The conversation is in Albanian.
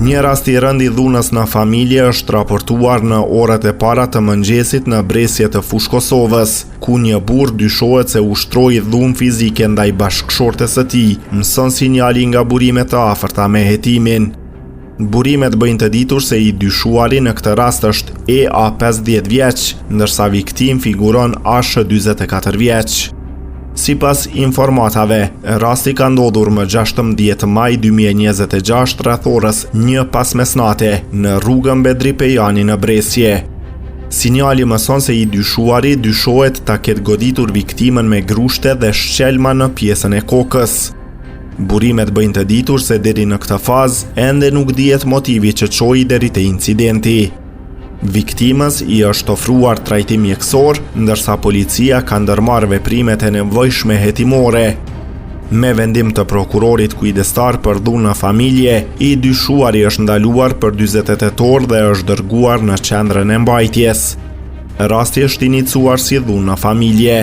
Një rast i rënd i dhunës në familje është raportuar në orët e para të mëngjesit në Bresje të Fushë Kosovës, ku një burr dyshohet se ushtroi dhunë fizike ndaj bashkëshortes së tij, mëson sinjali nga burimet të afërta me hetimin. Burimet bëjnë të ditur se i dyshuari në këtë rast është EA 50 vjeç, ndërsa viktim figuron ASH 44 vjeç. Sipas informatave, rasti ka ndodhur më 16 maj 2026 rreth orës 1 pas mesnate në rrugën Bedri Pejani në Bresje. Sinjali mëson se i dyshuari dyshohet ta ketë goditur viktimën me grushte dhe shqelma në pjesën e kokës. Burimet bëjnë të ditur se deri në këtë fazë ende nuk dihet motivi që çoi deri te incidenti. Viktimës i është ofruar trajtim mjekësor, ndërsa policia ka ndërmarrë veprimet e nevojshme hetimore. Me vendim të prokurorit kujdestar për dhunë në familje, i dyshuari është ndaluar për 48 orë dhe është dërguar në qendrën e mbajtjes. Rasti është iniciuar si dhunë në familje.